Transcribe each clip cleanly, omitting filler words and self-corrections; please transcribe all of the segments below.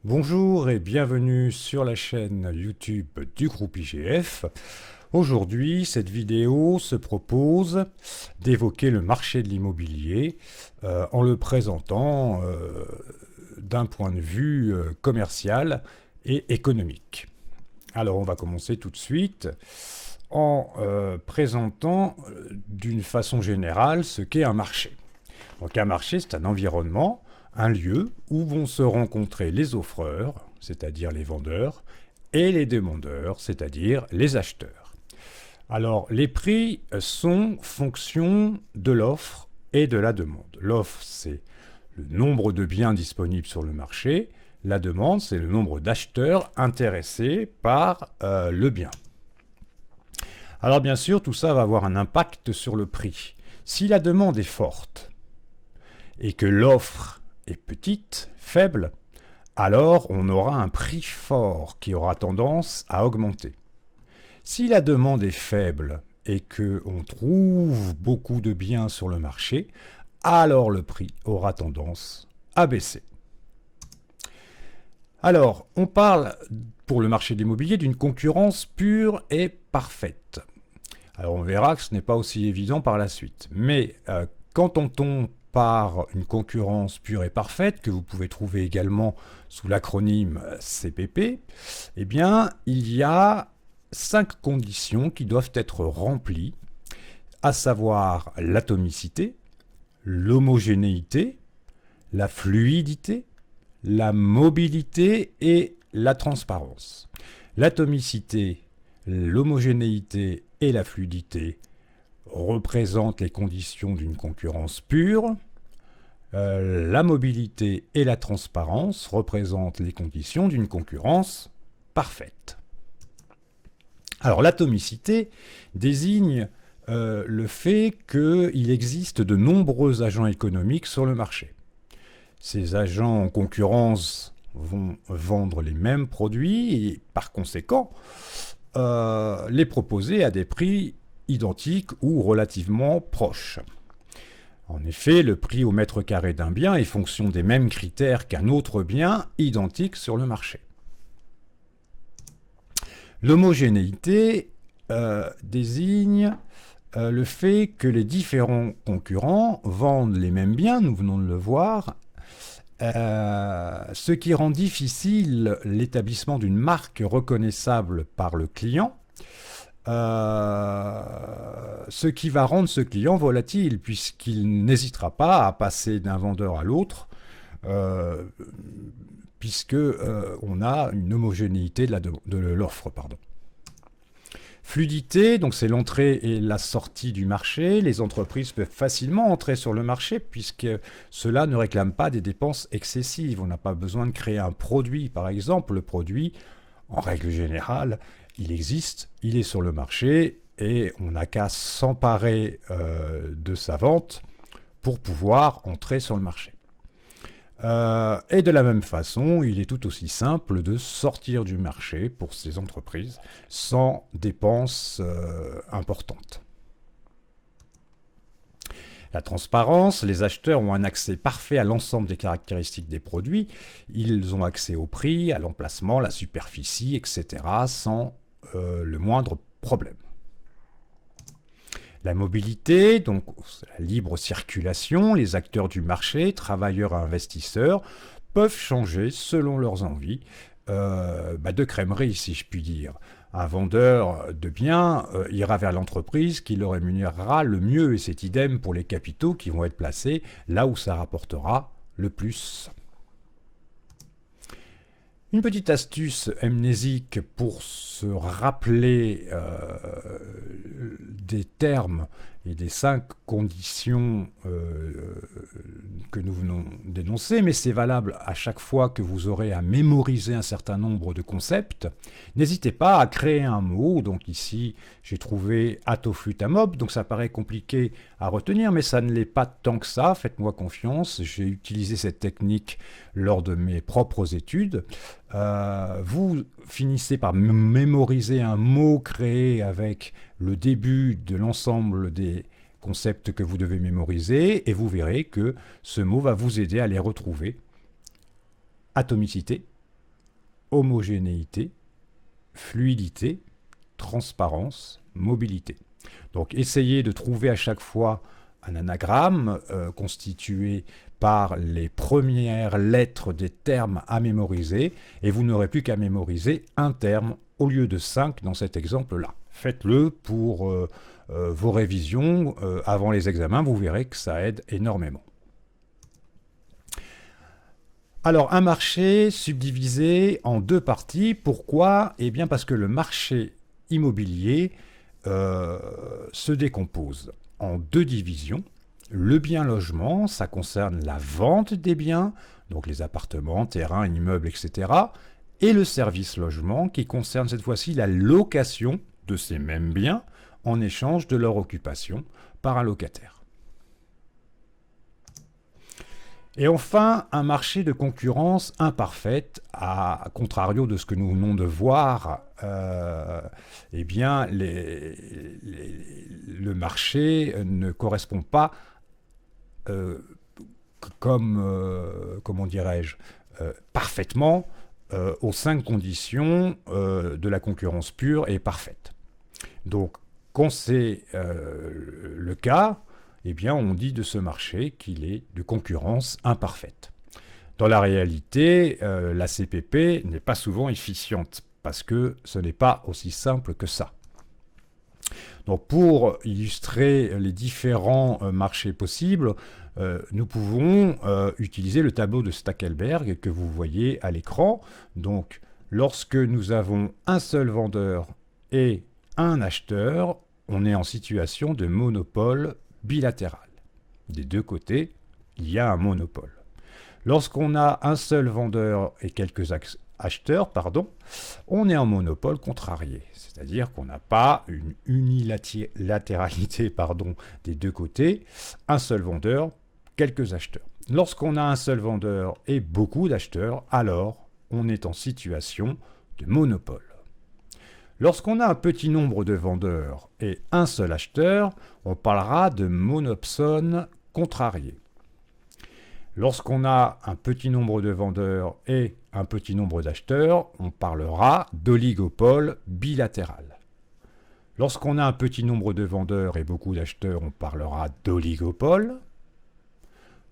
Bonjour et bienvenue sur la chaîne YouTube du groupe IGF. Aujourd'hui, cette vidéo se propose d'évoquer le marché de l'immobilier en le présentant d'un point de vue commercial et économique. Alors, on va commencer tout de suite en présentant d'une façon générale ce qu'est un marché. Donc, un marché, c'est un environnement, un lieu où vont se rencontrer les offreurs, c'est-à-dire les vendeurs, et les demandeurs, c'est-à-dire les acheteurs. Alors, les prix sont fonction de l'offre et de la demande. L'offre, c'est le nombre de biens disponibles sur le marché. La demande, c'est le nombre d'acheteurs intéressés par le bien. Alors, bien sûr, tout ça va avoir un impact sur le prix. Si la demande est forte et que l'offre est petite, faible, alors on aura un prix fort qui aura tendance à augmenter. Si la demande est faible et qu'on trouve beaucoup de biens sur le marché, alors le prix aura tendance à baisser. Alors, on parle pour le marché de l'immobilier d'une concurrence pure et parfaite. Alors on verra que ce n'est pas aussi évident par la suite. Mais quand on tombe par une concurrence pure et parfaite, que vous pouvez trouver également sous l'acronyme CPP, eh bien, il y a 5 conditions qui doivent être remplies, à savoir l'atomicité, l'homogénéité, la fluidité, la mobilité et la transparence. L'atomicité, l'homogénéité et la fluidité représentent les conditions d'une concurrence pure. La mobilité et la transparence représentent les conditions d'une concurrence parfaite. Alors l'atomicité désigne le fait qu'il existe de nombreux agents économiques sur le marché. Ces agents en concurrence vont vendre les mêmes produits et par conséquent les proposer à des prix identiques ou relativement proches. En effet, le prix au mètre carré d'un bien est fonction des mêmes critères qu'un autre bien identique sur le marché. L'homogénéité désigne le fait que les différents concurrents vendent les mêmes biens, nous venons de le voir, ce qui rend difficile l'établissement d'une marque reconnaissable par le client, ce qui va rendre ce client volatile puisqu'il n'hésitera pas à passer d'un vendeur à l'autre puisque on a une homogénéité de l'offre. Fluidité, donc c'est l'entrée et la sortie du marché. Les entreprises peuvent facilement entrer sur le marché puisque cela ne réclame pas des dépenses excessives. On n'a pas besoin de créer un produit, par exemple. Le produit, en règle générale, il existe, il est sur le marché et on n'a qu'à s'emparer de sa vente pour pouvoir entrer sur le marché. Et de la même façon, il est tout aussi simple de sortir du marché pour ces entreprises sans dépenses importantes. La transparence, les acheteurs ont un accès parfait à l'ensemble des caractéristiques des produits. Ils ont accès au prix, à l'emplacement, la superficie, etc. sans le moindre problème. La mobilité, donc la libre circulation, les acteurs du marché, travailleurs et investisseurs, peuvent changer selon leurs envies de crèmerie, si je puis dire. Un vendeur de biens ira vers l'entreprise qui le rémunérera le mieux, et c'est idem pour les capitaux qui vont être placés là où ça rapportera le plus. Une petite astuce amnésique pour se rappeler des termes et des 5 conditions que nous venons d'énoncer, mais c'est valable à chaque fois que vous aurez à mémoriser un certain nombre de concepts. N'hésitez pas à créer un mot. Donc ici, j'ai trouvé atoflutamob, donc ça paraît compliqué à retenir, mais ça ne l'est pas tant que ça, faites-moi confiance. J'ai utilisé cette technique lors de mes propres études. Vous finissez par mémoriser un mot créé avec le début de l'ensemble des concepts que vous devez mémoriser et vous verrez que ce mot va vous aider à les retrouver. Atomicité, homogénéité, fluidité, transparence, mobilité. Donc essayez de trouver à chaque fois un anagramme constitué par les premières lettres des termes à mémoriser, et vous n'aurez plus qu'à mémoriser un terme au lieu de 5 dans cet exemple-là. Faites-le pour vos révisions avant les examens, vous verrez que ça aide énormément. Alors, un marché subdivisé en deux parties. Pourquoi? Eh bien parce que le marché immobilier se décompose en deux divisions. Le bien-logement, ça concerne la vente des biens, donc les appartements, terrains, immeubles, etc. Et le service-logement, qui concerne cette fois-ci la location de ces mêmes biens en échange de leur occupation par un locataire. Et enfin, un marché de concurrence imparfaite, à contrario de ce que nous venons de voir, eh bien, le marché ne correspond pas comment dirais-je, parfaitement aux 5 conditions de la concurrence pure et parfaite. Donc, quand c'est le cas, eh bien, on dit de ce marché qu'il est de concurrence imparfaite. Dans la réalité, la CPP n'est pas souvent efficiente parce que ce n'est pas aussi simple que ça. Donc, pour illustrer les différents marchés possibles, nous pouvons utiliser le tableau de Stackelberg que vous voyez à l'écran. Donc, lorsque nous avons un seul vendeur et un acheteur, on est en situation de monopole bilatéral. Des deux côtés, il y a un monopole. Lorsqu'on a un seul vendeur et quelques acheteurs, on est en monopole contrarié. C'est-à-dire qu'on n'a pas une unilatéralité des deux côtés, un seul vendeur, quelques acheteurs. Lorsqu'on a un seul vendeur et beaucoup d'acheteurs, alors on est en situation de monopole. Lorsqu'on a un petit nombre de vendeurs et un seul acheteur, on parlera de monopsone contrarié. Lorsqu'on a un petit nombre de vendeurs et un petit nombre d'acheteurs, on parlera d'oligopole bilatéral. Lorsqu'on a un petit nombre de vendeurs et beaucoup d'acheteurs, on parlera d'oligopole.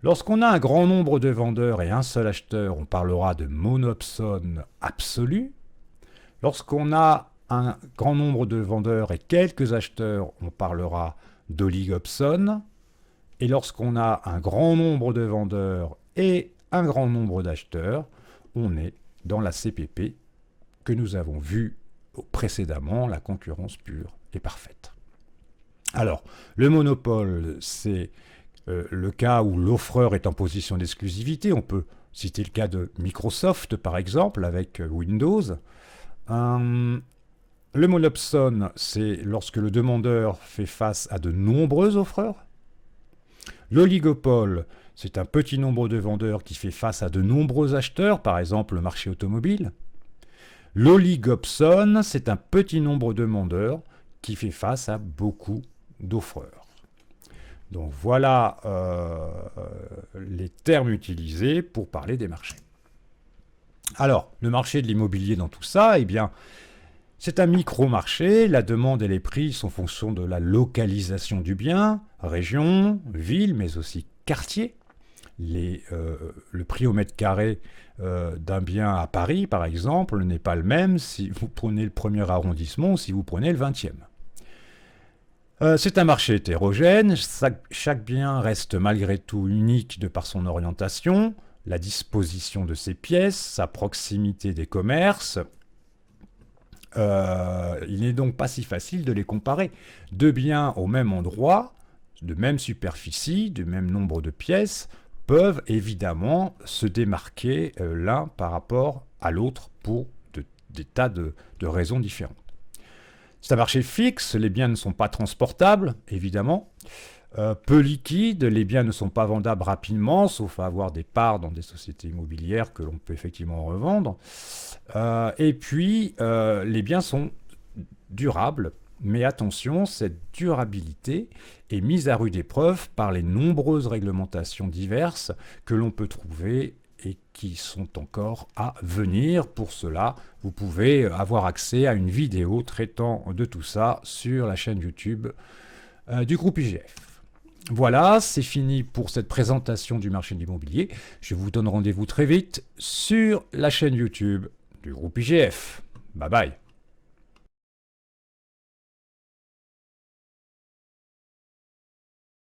Lorsqu'on a un grand nombre de vendeurs et un seul acheteur, on parlera de monopsone absolu. Lorsqu'on a un grand nombre de vendeurs et quelques acheteurs, on parlera d'oligopsone. Et lorsqu'on a un grand nombre de vendeurs et un grand nombre d'acheteurs, on est dans la CPP que nous avons vue précédemment, la concurrence pure et parfaite. Alors, le monopole, c'est le cas où l'offreur est en position d'exclusivité. On peut citer le cas de Microsoft, par exemple, avec Windows. Le monopsone, c'est lorsque le demandeur fait face à de nombreux offreurs. L'oligopole, c'est un petit nombre de vendeurs qui fait face à de nombreux acheteurs, par exemple le marché automobile. L'oligopsone, c'est un petit nombre de vendeurs qui fait face à beaucoup d'offreurs. Donc voilà les termes utilisés pour parler des marchés. Alors, le marché de l'immobilier dans tout ça, eh bien, c'est un micro-marché. La demande et les prix sont en fonction de la localisation du bien, région, ville, mais aussi quartier. Le prix au mètre carré d'un bien à Paris, par exemple, n'est pas le même si vous prenez le premier arrondissement ou si vous prenez le 20e. C'est un marché hétérogène. Chaque bien reste malgré tout unique de par son orientation, la disposition de ses pièces, sa proximité des commerces. Il n'est donc pas si facile de les comparer. Deux biens au même endroit, de même superficie, du même nombre de pièces, peuvent évidemment se démarquer l'un par rapport à l'autre pour des tas de raisons différentes. C'est un marché fixe, les biens ne sont pas transportables, évidemment. Peu liquides, les biens ne sont pas vendables rapidement, sauf à avoir des parts dans des sociétés immobilières que l'on peut effectivement revendre. Et puis, les biens sont durables, mais attention, cette durabilité est mise à rude épreuve par les nombreuses réglementations diverses que l'on peut trouver et qui sont encore à venir. Pour cela, vous pouvez avoir accès à une vidéo traitant de tout ça sur la chaîne YouTube du groupe IGF. Voilà, c'est fini pour cette présentation du marché de l'immobilier. Je vous donne rendez-vous très vite sur la chaîne YouTube du groupe IGF. Bye bye.